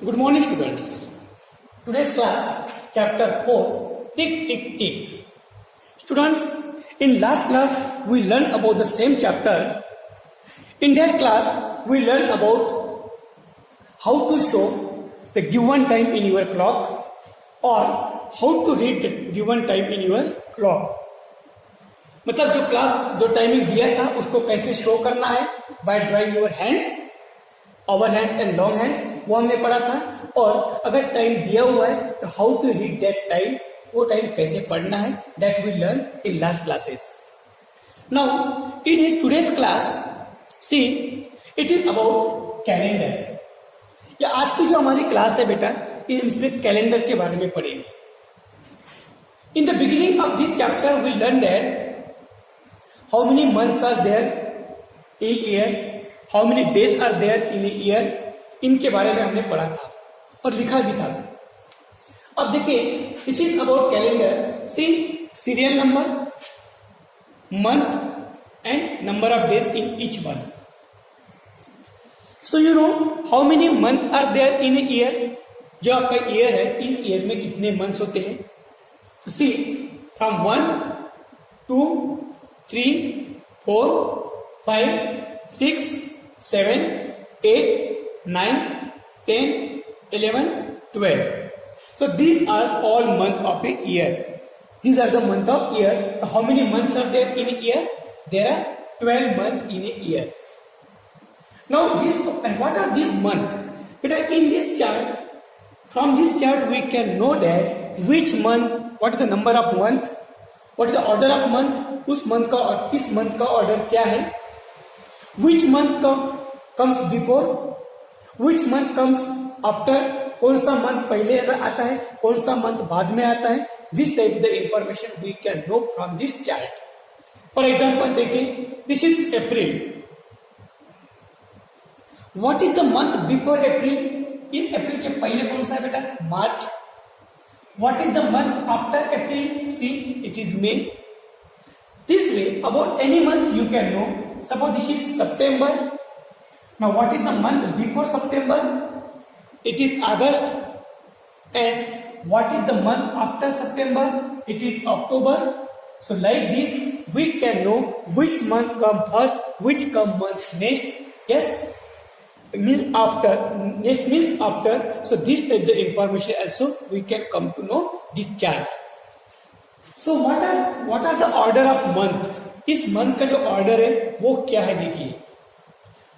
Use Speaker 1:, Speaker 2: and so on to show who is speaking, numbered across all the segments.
Speaker 1: Good morning, students. Today's class, chapter 4, Tick, Tick, Tick. Students, in last class, we learned about the same chapter. In that class, we learned about how to show the given time in your clock or how to read the given time in your clock. मतलब जो class जो timing दिया था उसको कैसे show करना है by drawing your hands, hour hands and long hands, वो हमने पढ़ा था. और अगर टाइम दिया हुआ है तो how to read that time, वो टाइम कैसे पढ़ना है, that we learn in last classes. Now in today's class see it is about calendar. या आज की जो हमारी क्लास है बेटा, इसमें कैलेंडर के बारे में पढ़ेंगे. In the beginning of this chapter we learn that how many months are there in year, how many days are there in a year, इनके बारे में हमने पढ़ा था और लिखा भी था. अब देखिए, this is about calendar. See serial number, month and number of days in each month. So you know how many month are there in a year. जो आपका ईयर है, इस ईयर में कितने मंथ्स होते हैं. तो सी from 1 2 3 4 5 6 7 8 9 10 11 12. So these are all months of a year. These are the month of year. So how many months are there in a year? There are 12 months in a year. Now this, and what are these months? But in this chart, from this chart we can know that which month, what is the number of month, what is the order of month, उस month का और किस month का order क्या है, which month comes before, which month comes after, कौन सा month पहले आता है, कौन सा मंथ बाद में आता है. This type the information we can know from this chart. For example देखिए, this is April. What is the month before April. इस अप्रैल के पहले कौन सा है बेटा, मार्च. What is the month after April, see it is May. This way, about any month you can know. Suppose this is September. Now, what is the month before September? It is August. And what is the month after September? It is October. So, like this, we can know which month come first, which come month next. Yes, means after. Next means after. So, this type the information also we can come to know this chart. So what are the order of month? इस month का जो order है वो क्या है, देखिए.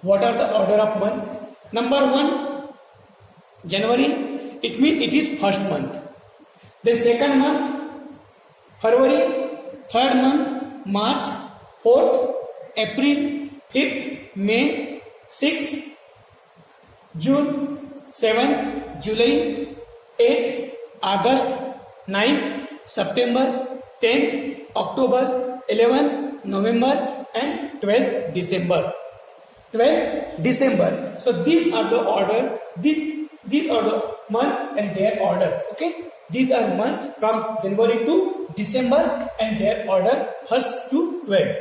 Speaker 1: What are the order of month? Number 1, January. It means it is first month. The second month, February. Third month, March. Fourth, April. Fifth, May. Sixth, June. Seventh, July. Eighth, August. Ninth, September. 10th, October. 11th, November. And 12th, December. 12th, December. So these are the order. These are the month and their order. Okay. These are months from January to December and their order 1st to 12.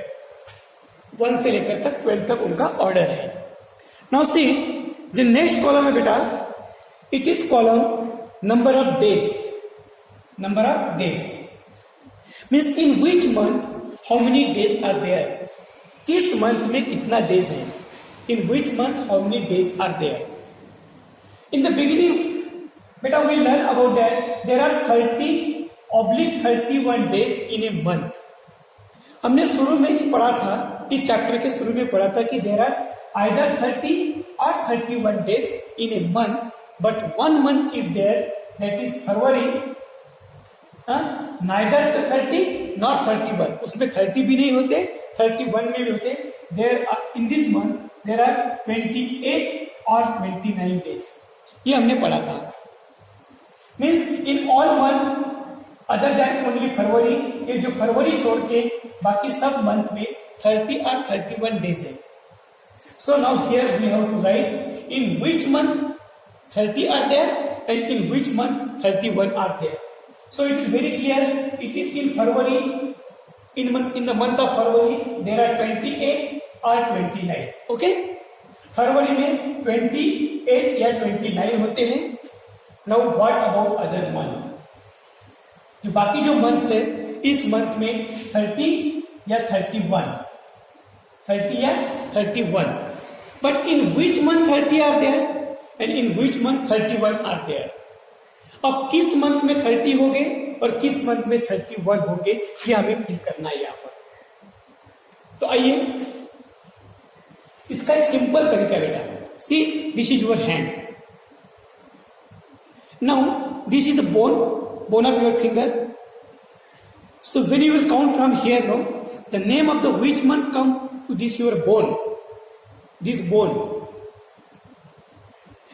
Speaker 1: 1 से लेकर तक 12 तक उनका order है. Now see, the next column है बेटा, it is column number of days. Number of days means in which month how many days are there. किस month में कितना डेज है. In which month how many days are there. In the beginning beta we learn about that there are 30/31 days in a month. हमने शुरू में ही पढ़ा था, इस चैप्टर के शुरू में पढ़ा था कि there are either 30 or 31 days in a month, but one month is there, that is February. Neither 30 nor 31. उसमें 30 भी नहीं होते, 31 में भी होते. There are in this month there are 28 or 29 days. ये हमने पढ़ा था. Means in all month other than only February, ये जो फरवरी छोड़ के बाकी सब मंथ में 30 or 31 days है. So now here we have to write in which month 30 are there and in which month 31 are there. So it is very clear. It is in February. In the month of February, there are 28 or 29. Okay. फरवरी में 28 28 या 29 होते हैं। Now what about other month, जो बाकी जो month है इस month में 30 या 31, 30 या 31, but in which month 30 are there and in which month 31 are there. अब किस मंथ में 30 होंगे और किस मंथ में 31 होंगे ये हमें फिल करना है यहां पर। तो आइए, इसका एक सिंपल तरीका है बेटा। See, this is your hand, now this is the bone of your finger. So when you will count from here, no, the name of the which month come to this your bone, this bone,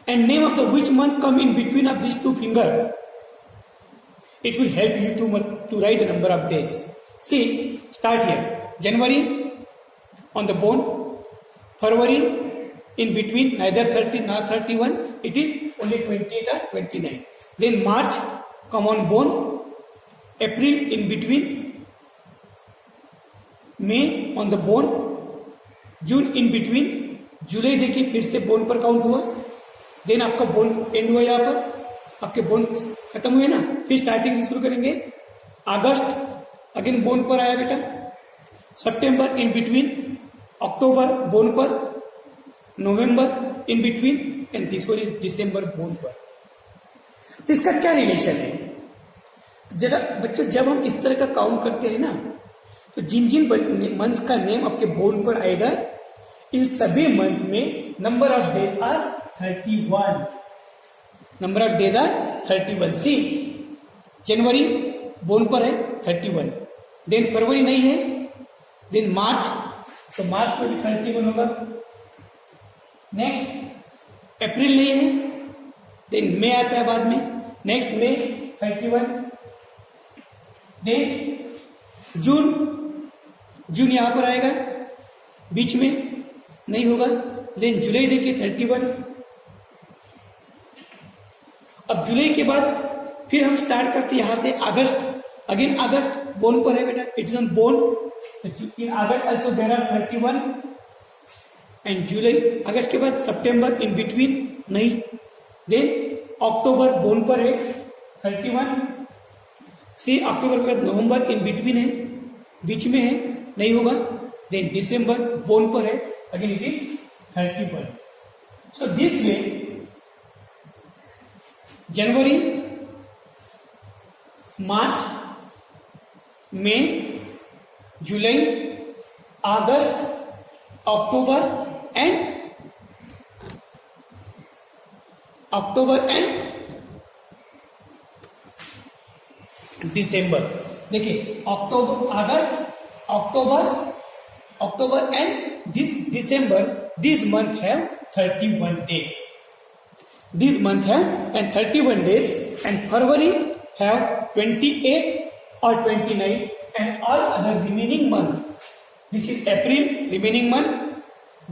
Speaker 1: and name of the which month come in between of these two finger. It will help you to write the number of days. See, start here. January on the bone, February in between, neither 30 nor 31. It is only 28 or 29. Then March come on bone, April in between, May on the bone, June in between, जुलाई देखिए फिर से bone पर count हुआ, then आपका bone and हुआ, यहाँ पर आपके बोन खत्म हुए ना, फिर स्टार्टिंग से शुरू करेंगे। अगस्त अगेन बोन पर आया बेटा, सितंबर इन बिटवीन, अक्टूबर बोन पर, November in between and this one is December bone पर। तो इसका क्या रिलेशन है? जरा बच्चों, जब हम इस तरह का काउंट करते हैं ना, तो जिन जिन मंथ का नेम आपके बोन पर आएगा, इन सभी मंथ में number of days are 31। Number of days are 31। See, जनवरी बोन पर है 31, देन फरवरी नहीं है, देन मार्च, तो मार्च में भी 31 होगा। नेक्स्ट अप्रैल नहीं है, देन मई आता है बाद में, नेक्स्ट मई 31, देन जून यहां पर आएगा, बीच में नहीं होगा, देन जुलाई देखिए 31। अब जुलाई के बाद फिर हम स्टार्ट करते हैं यहां से अगस्त, अगेन अगस्त बोन पर है बेटा, it is on bone, in August also there are 31 and July. अगस्त के बाद सितंबर इन बिटवीन नहीं, देन अक्टूबर बोन पर है 31, सी अक्टूबर के बाद नवंबर इन बिटवीन है, बीच में है नहीं होगा, देन दिसंबर बोन पर है, again it is 31। So this way January, March, May, July, August, October and December. देखिए October and December, this month है 31 days. This month have and 31 days, and February have 28 or 29, and all other remaining month. This is April, remaining month,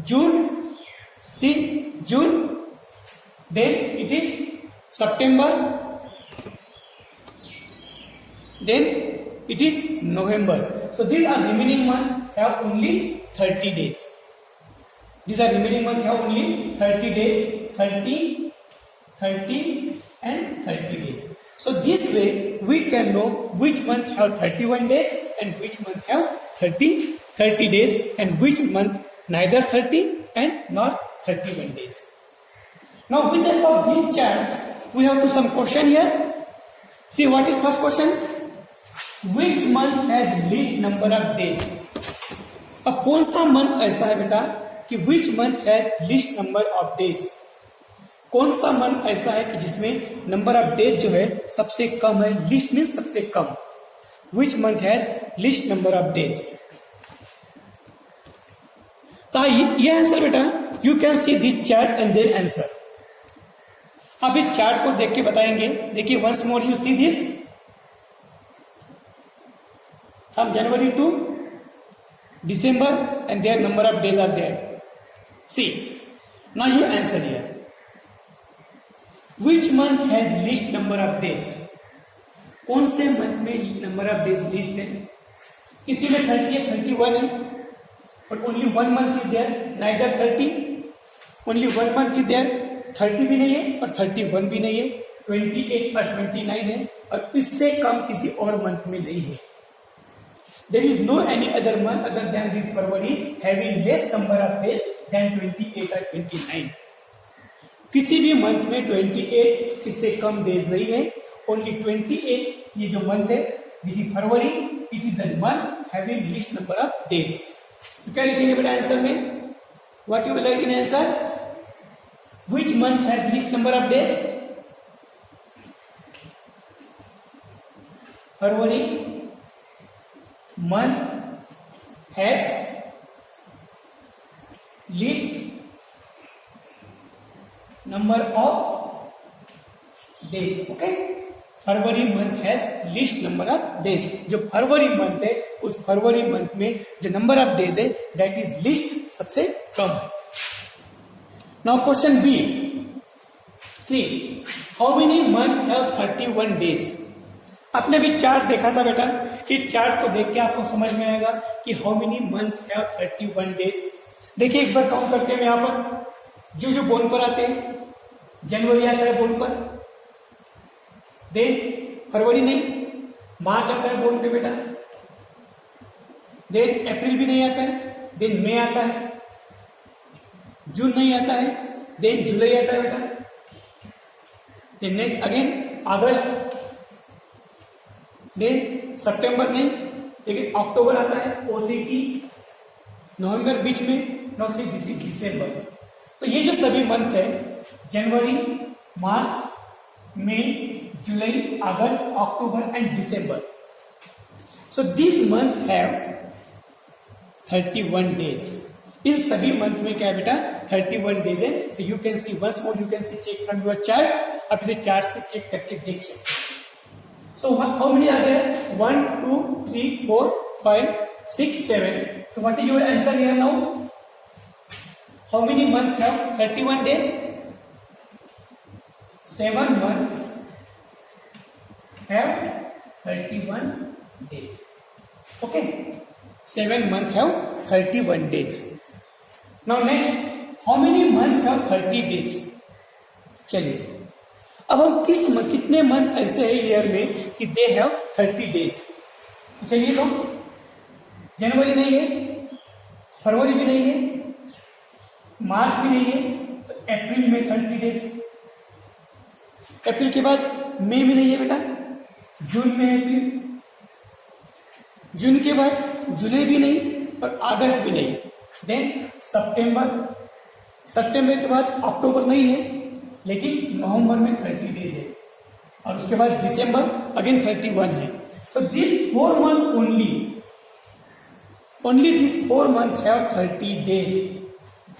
Speaker 1: June, see June, then it is September, then it is November. So these are remaining month have only 30 days. These are remaining month have only 30 days, 30 and 30 days. So this way we can know which month have 31 days and which month have 30 days, and which month neither 30 and not 31 days. Now with the help of this chart we have to some question here. See, what is first question? Which month has least number of days? अब कौन सा month ऐसा है बेटा कि which month has least number of days? कौन सा month ऐसा है कि जिसमें नंबर ऑफ डेज जो है सबसे कम है? लिस्ट मीन्स सबसे कम। Which month has least number of days? तो ये आंसर बेटा, you can see this chart and their answer. अब इस चार्ट को देख के बताएंगे। देखिए, once more you see this from January to December and their number of days are there. See, now you answer here. Which month has least number of days? कौन से month में नंबर ऑफ डेज लिस्ट है? किसी में 30 है, 31 है, but only one month is there, neither 30, only one month is there, 30 भी नहीं है और 31 भी नहीं है, 28 और 29 है, और इससे कम किसी और मंथ में नहीं है। There is no any other month other than this February having less number of days than 28 or 29. किसी भी मंथ में 28 किससे कम डेज नहीं है, ओनली 28 ये जो मंथ है this is February, it is the month having least number of days. तो क्या लिखेंगे बेटा आंसर में? What you will write in answer? Which month has least number of days? February month has least number of days. Okay, February month has least number of days. जो फरवरी month है उस फरवरी month में जो number of days है that is least, सबसे कम है। Now question B, see how many month have 31 days. आपने भी चार्ट देखा था बेटा, इस चार्ट को देख के आपको समझ में आएगा कि how many months have 31 days. देखिए एक बार काउंट करते हैं यहाँ पर, जो जो बोर्ड पर आते हैं, जनवरी आता है बोर्ड पर, देन फरवरी नहीं, मार्च आता है बोर्ड पे बेटा, देन अप्रैल भी नहीं आता है, देन मई आता है, जून नहीं आता है, देन जुलाई आता है बेटा, देन नेक्स्ट अगेन अगस्त, देन सितंबर नहीं, लेकिन अक्टूबर आता है, ओसीटी, नवंबर बीच में, दिसंबर। तो ये जो सभी मंथ है January, March, May, July, August, October and December, so this month have 31 days. इन सभी मंथ में क्या है बेटा? 31 डेज है। So you can see once more, you can see check from your chart. आप इसे चार्ट से चेक करके देख सकते हैं। So how many are there? 1, 2, 3, 4, 5, 6, 7. So what is your answer here now? How many months have 31 days? 7 months have 31 days. Okay. 7 months have 31 days. Now next, how many months have 30 days? चलिए अब हम कितने month ऐसे है year में कि they have 30 days. चलिए तो जनवरी नहीं है, फरवरी भी नहीं है, मार्च भी नहीं है, तो अप्रैल में 30 डेज, अप्रैल के बाद मई में नहीं है बेटा, जून में है अप्रैल, जून के बाद जुलाई भी नहीं और अगस्त भी नहीं, देन सितंबर के बाद अक्टूबर नहीं है, लेकिन नवंबर में 30 डेज है, और उसके बाद दिसंबर अगेन 31 है। So this 4 month only this 4 month have 30 days.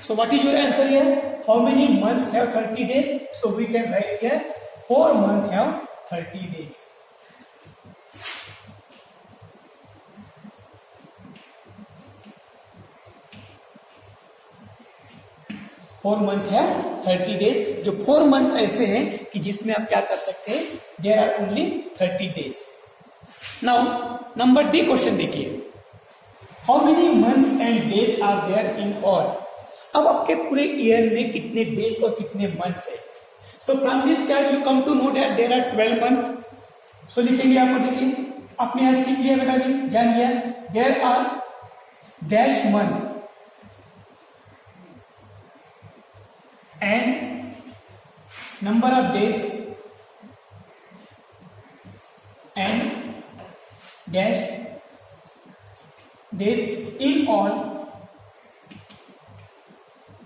Speaker 1: So what is your answer here? How many months have 30 days? So we can write here 4 month have 30 days. Four month है 30 days. जो 4 month ऐसे हैं कि जिसमें आप क्या कर सकते हैं, there are only 30 days. Now number D question देखिए, how many month and days are there in all. अब आपके पूरे ईयर में कितने डेज और कितने मंथ्स है। So from this chart you come to know that there are 12 month. So लिखेंगे आपको, देखिए आपने यहां सीख लिया बेटा, भी जान लिया, there are dash month and number of days and dash days in all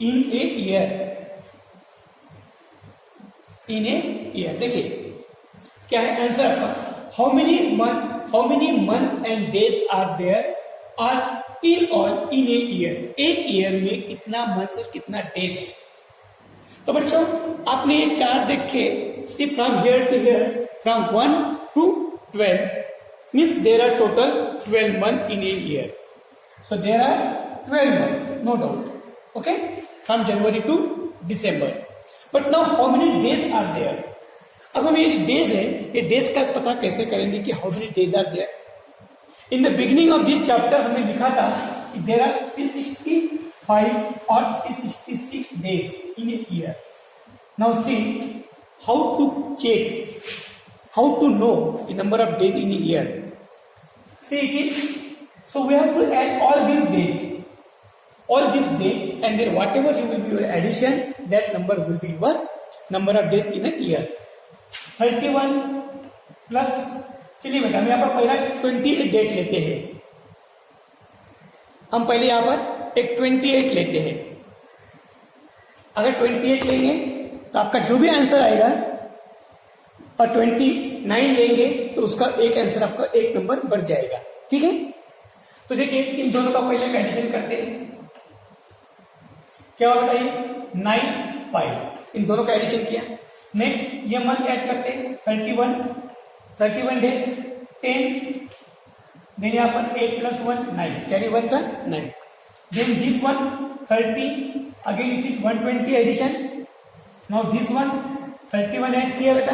Speaker 1: in a year, in a year। देखिए क्या है आंसर आपका, how many month and days are there are in all in a year. एक year में कितना month और कितना days है। तो बच्चों आपने ये चार्ट देखे, see from here to here, from 1 to 12 means there are total 12 month in a year. So there are 12 month, no doubt, okay, from January to December. But now how many days are there. अब हम ये days है, ये days का पता कैसे करेंगे कि how many days are there. In the beginning of this chapter हमने लिखा था कि देर आर 365 और 366 days in a year. Now see how to check, how to know the number of days in a year. See it is, so we have to add all these dates, and then whatever you will be your addition, that number will be your number of days in a year. 31 plus, चलिए बेटा हम यहाँ पर पहला 28 date लेते हैं, हम पहले यहाँ पर एक 28 लेते हैं. अगर 28 लेंगे तो आपका जो भी आंसर आएगा और 29 लेंगे तो उसका एक आंसर आपका एक नंबर बढ़ जाएगा. ठीक है, तो देखिए इन दोनों का पहले एडिशन करते हैं. क्या होता है, 9 5, इन दोनों का एडिशन किया. नेक्स्ट ये मंथ ऐड करते हैं, 31 डेज 10, देन यहाँ पर 8 + 1 9, कैरी 1 था 9. Then this one 30, again it is 120 addition. Now this one 31 add किया बेटा,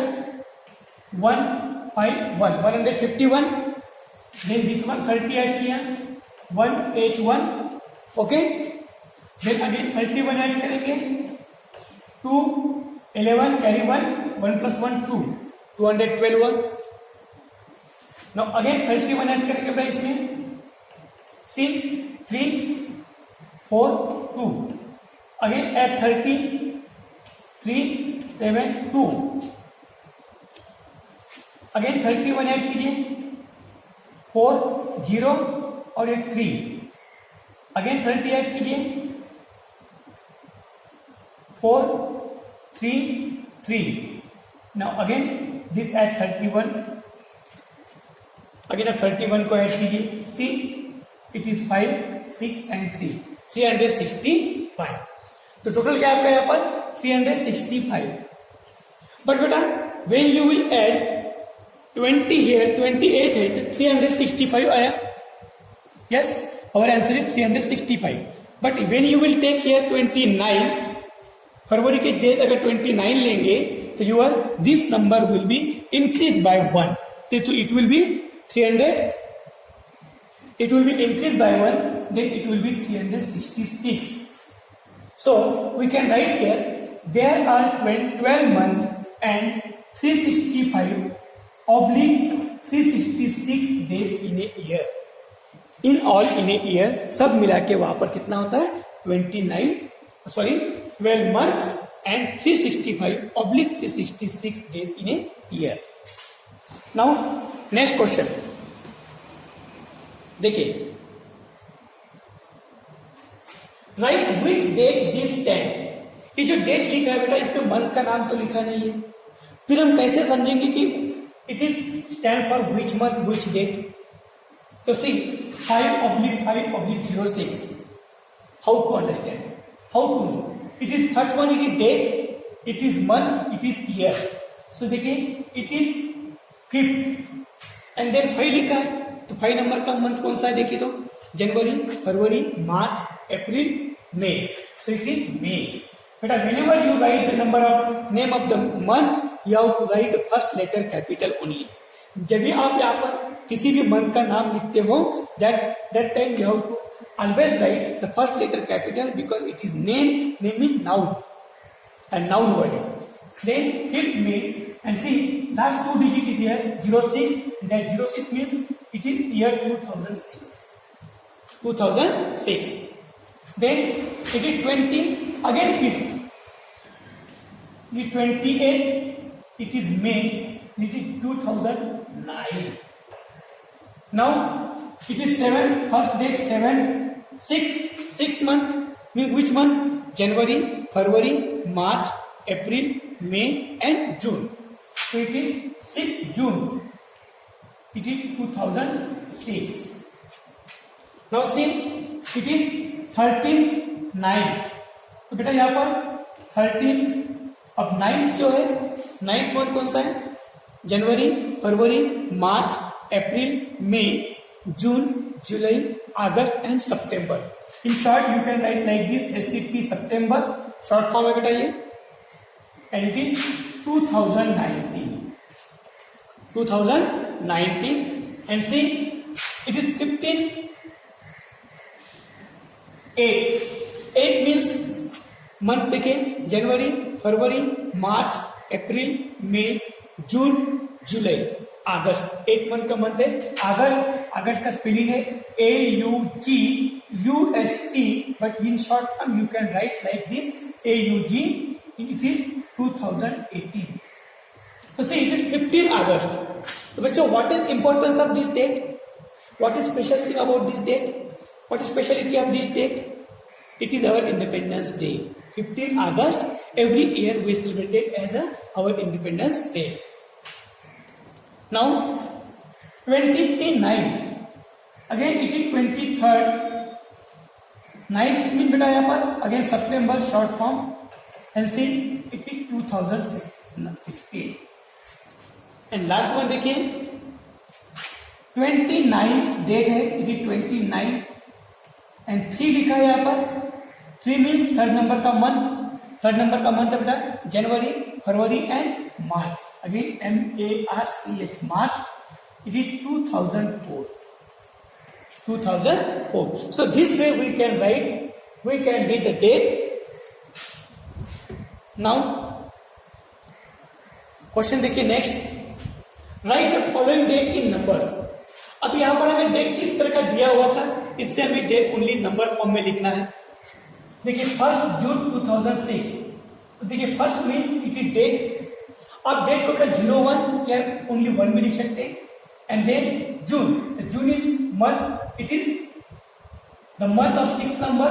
Speaker 1: 151 151. देन दिस वन 30 ऐड किया, 181. ओके, देन अगेन 31 ऐड करेंगे, 2 11 कैरी 1 1 + 1 2, 212 हुआ. नाउ अगेन 31 ऐड करेंगे भाई इसमें, सी 3 4 2, अगेन ऐड 30 3 7 2, अगेन 31 ऐड कीजिए, 4 0 और एक 3, अगेन 30 ऐड कीजिए, 4 3 3. Now again this add 31, again आप 31 को ऐड कीजिए. सी इट इज 5 6 एंड 3, 365. तो टोटल क्या आपका यहाँ पर 365. बट बेटा when you will add 20 here, 28 है तो 365 आया. Yes, our answer is 365. But when you will take here 29, फरवरी के डेज अगर 29 लेंगे तो your this number will be increase by 1. तो it will be 300, it will be increased by 1, then it will be 366. So we can write here, there are 12 months and 365/366 days in a year. In all in a year, सब मिला के वहां पर कितना होता है, 12 months and 365/366 days in a year. Now next question देखिए, write which date this stand. ये जो डेट लिखा है बेटा, इसमें मंथ का नाम तो लिखा नहीं है. फिर हम कैसे समझेंगे कि it is stand for which month which date. तो see 5/5/06. How to understand, how to know. It is first one, it is date, it is month, it is year. So देखिए it is 5th and then 5 लिखा है, तो 5 number का month कौन सा है देखिए, तो जनवरी फरवरी मार्च अप्रैल मई. So it is May. बेटा whenever you write the number of name of the month, you have to write the first letter capital only. जब भी आप यहाँ पर किसी भी मंथ का नाम लिखते हो, that time you have to always write the first letter capital, because it is name is noun and noun word. Then 5th May, and see last 2 digit is here 06. That 06 means it is year 2006. 2006. Then it is 20 again 5th. It is 28th. It is May. It is 2009. Now it is 7th. First date 7th. 6 month means which month? January, February, March, April, May and June. So it is 6th June. It is 2006. Now see, it is 13th 9th. तो बेटा यहाँ पर 13th, अब 9th जो है 9th month कौन सा है? जनवरी, फरवरी, मार्च, अप्रैल, मई, जून, जुलाई, अगस्त एंड सितंबर. In short, you can write like this: SCP September. Short form है बेटा ये, and it is 2019. 2019, and see, it is 15th 8. 8 means month देखिए, जनवरी, February, March, April, May, June, July, अगस्त. 8 मंथ का मंथ है अगस्त. अगस्त का स्पेलिंग है AUGUST, but in short form you can write like this AUG. It is 2018. तो see, it is 15 August. तो बच्चों, what is importance of this date? What is special thing about this date? What is speciality of this date? It is our Independence Day. 15 August, every year we celebrate it as our Independence Day. Now, 23/9. Again, it is 23rd. 9th mean beta यहाँ पर again September short form, and see it is 2016. And last one देखिए 29 date है. it is 29 and 3 लिखा है यहाँ पर. 3 means third number का month. Third number का मंथ है बेटा जनवरी, फरवरी एंड मार्च. अगेन MARCH, मार्च. it is 2004. So this way we can write the date. Now question देखिए next. Write the following date in numbers. अब यहां पर हमें डेट किस तरह का दिया हुआ था, इससे हमें डेट ओनली नंबर फॉर्म में लिखना है. देखिए 1 जून 2006. तो देखिए फर्स्ट में इट इज डेट. आप डेट को 01 या ओनली 1 में लिख सकते हैं. And then June. June is month. It is the month of 6 number.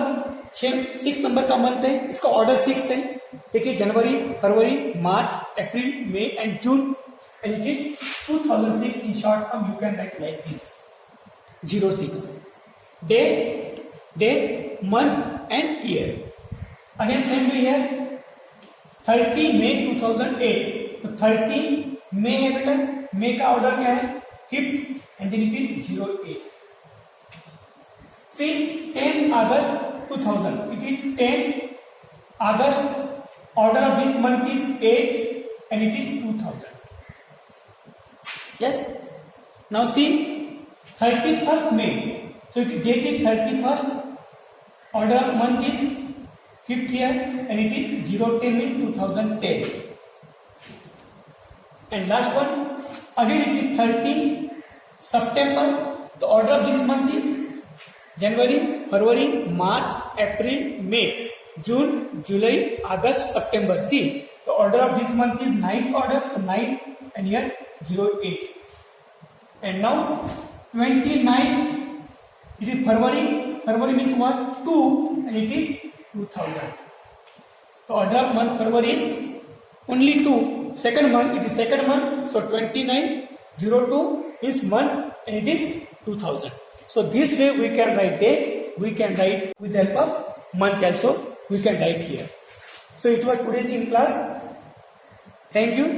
Speaker 1: 6 number का मंथ है. इसका ऑर्डर 6 है. देखिए जनवरी, फरवरी, मार्च, अप्रैल, मई एंड जून. And it is 2006. In short form, you can write like this: 06. Date, month, and year. Again, same way here. 30 May 2008. तो 30 May है बेटा. May का ऑर्डर क्या है? 5th, and then it is 08. See, 10 August 2000. It is 10 August. Order of this month is 8, and it is 2000. Yes. Now see, 31st May. So its date is 31st. Order of month is 5th here, and it is 010 in 2010. And last one, again it is 30 September. The order of this month is January, February, March, April, May, June, July, August, September. See, the order of this month is 9th order, so 9, and here 08. And now 29th, it is February. February means what? 2, and it is 2000. The order of month February is only 2. Second month, it is second month, so 29/02 is month, and it is 2000. So this way we can write date. We can write with the help of month also. We can write here. So it was today's in class. Thank you.